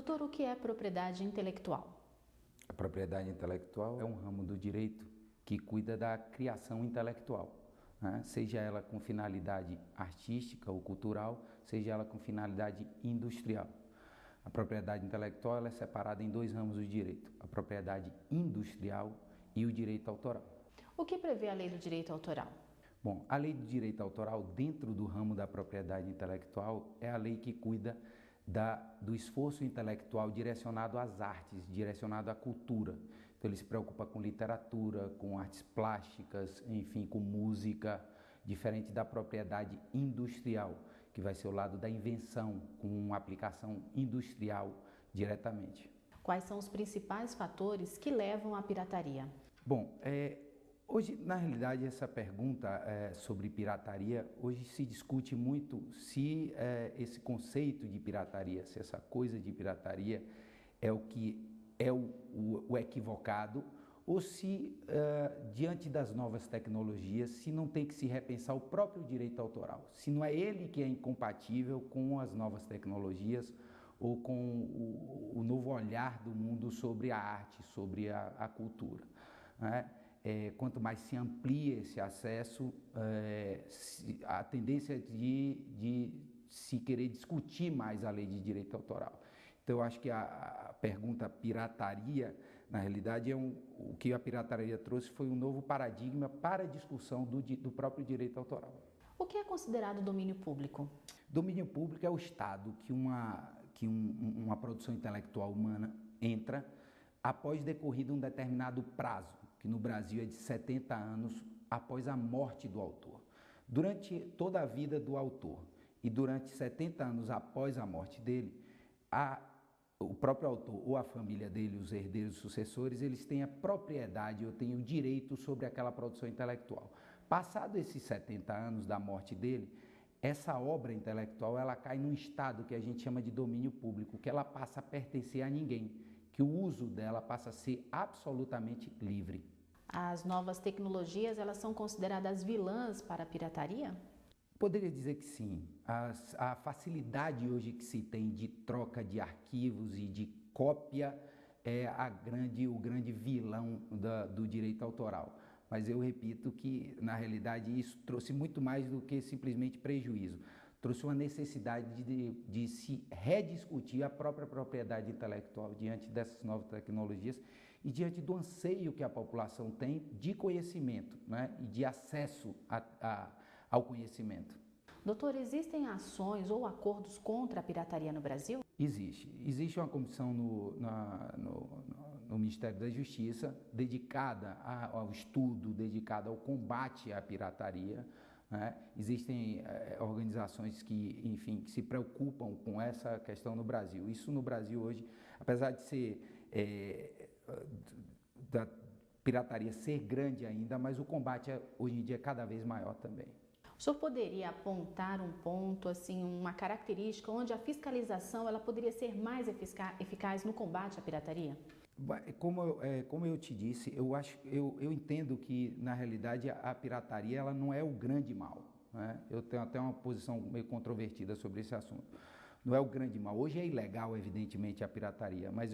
Doutor, o que é propriedade intelectual? A propriedade intelectual é um ramo do direito que cuida da criação intelectual, né? Seja ela com finalidade artística ou cultural, seja ela com finalidade industrial. A propriedade intelectual ela é separada em dois ramos do direito, a propriedade industrial e o direito autoral. O que prevê a lei do direito autoral? Bom, a lei do direito autoral, dentro do ramo da propriedade intelectual, é a lei que cuida do esforço intelectual direcionado às artes, direcionado à cultura. Então ele se preocupa com literatura, com artes plásticas, enfim, com música, diferente da propriedade industrial, que vai ser o lado da invenção, com uma aplicação industrial diretamente. Quais são os principais fatores que levam à pirataria? Bom, hoje, na realidade, essa pergunta sobre pirataria, hoje se discute muito se esse conceito de pirataria, se essa coisa de pirataria é o que é o equivocado, ou se, diante das novas tecnologias, se não tem que se repensar o próprio direito autoral, se não é ele que é incompatível com as novas tecnologias ou com o novo olhar do mundo sobre a arte, sobre a cultura, né? Quanto mais se amplia esse acesso, a tendência de se querer discutir mais a lei de direito autoral. Então, eu acho que a pergunta pirataria, na realidade, o que a pirataria trouxe foi um novo paradigma para a discussão do próprio direito autoral. O que é considerado domínio público? Domínio público é o estado que uma produção intelectual humana entra após decorrido um determinado prazo, que no Brasil é de 70 anos após a morte do autor. Durante toda a vida do autor e durante 70 anos após a morte dele, o próprio autor ou a família dele, os herdeiros, os sucessores, eles têm a propriedade ou têm o direito sobre aquela produção intelectual. Passado esses 70 anos da morte dele, essa obra intelectual ela cai num estado que a gente chama de domínio público, que ela passa a pertencer a ninguém, que o uso dela passa a ser absolutamente livre. As novas tecnologias, elas são consideradas vilãs para a pirataria? Poderia dizer que sim. A facilidade hoje que se tem de troca de arquivos e de cópia é o grande vilão do direito autoral. Mas eu repito que, na realidade, isso trouxe muito mais do que simplesmente prejuízo. Trouxe uma necessidade de se rediscutir a própria propriedade intelectual diante dessas novas tecnologias e diante do anseio que a população tem de conhecimento, né, e de acesso ao conhecimento. Doutor, existem ações ou acordos contra a pirataria no Brasil? Existe uma comissão no Ministério da Justiça dedicada ao estudo, dedicada ao combate à pirataria, né? Existem organizações que se preocupam com essa questão no Brasil. Isso no Brasil hoje, apesar de ser da pirataria ser grande ainda, mas o combate hoje em dia é cada vez maior também. O senhor poderia apontar um ponto, assim, uma característica onde a fiscalização ela poderia ser mais eficaz no combate à pirataria? Como eu te disse, eu entendo que, na realidade, a pirataria ela não é o grande mal, né? Eu tenho até uma posição meio controvertida sobre esse assunto. Não é o grande mal. Hoje é ilegal, evidentemente, a pirataria, mas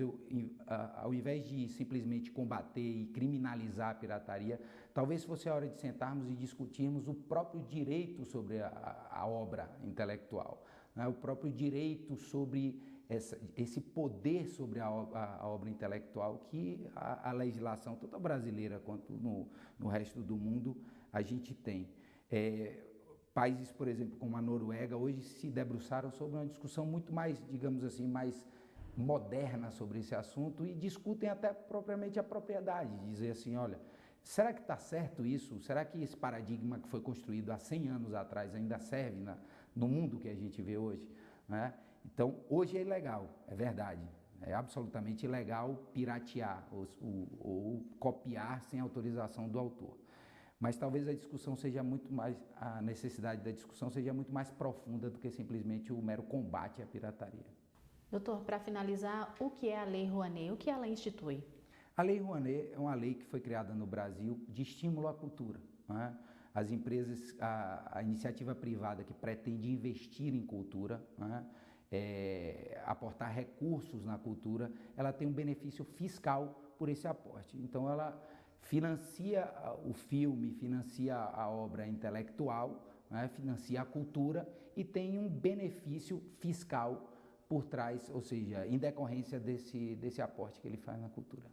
ao invés de simplesmente combater e criminalizar a pirataria, talvez fosse a hora de sentarmos e discutirmos o próprio direito sobre a obra intelectual, né? O próprio direito sobre esse poder sobre a obra intelectual que a legislação, tanto a brasileira quanto no resto do mundo, a gente tem. Países, por exemplo, como a Noruega, hoje se debruçaram sobre uma discussão muito mais, digamos assim, mais moderna sobre esse assunto e discutem até propriamente a propriedade, dizer assim, olha, será que está certo isso? Será que esse paradigma que foi construído há 100 anos atrás ainda serve no mundo que a gente vê hoje, né? Então, hoje é ilegal, é verdade, é absolutamente ilegal piratear ou copiar sem autorização do autor. Mas talvez a discussão seja muito mais, a necessidade da discussão seja muito mais profunda do que simplesmente o mero combate à pirataria. Doutor, para finalizar, o que é a Lei Rouanet? O que ela institui? A Lei Rouanet é uma lei que foi criada no Brasil de estímulo à cultura, né? As empresas, a iniciativa privada que pretende investir em cultura, né, aportar recursos na cultura, ela tem um benefício fiscal por esse aporte. Então, ela financia o filme, financia a obra intelectual, né, financia a cultura e tem um benefício fiscal por trás, ou seja, em decorrência desse aporte que ele faz na cultura.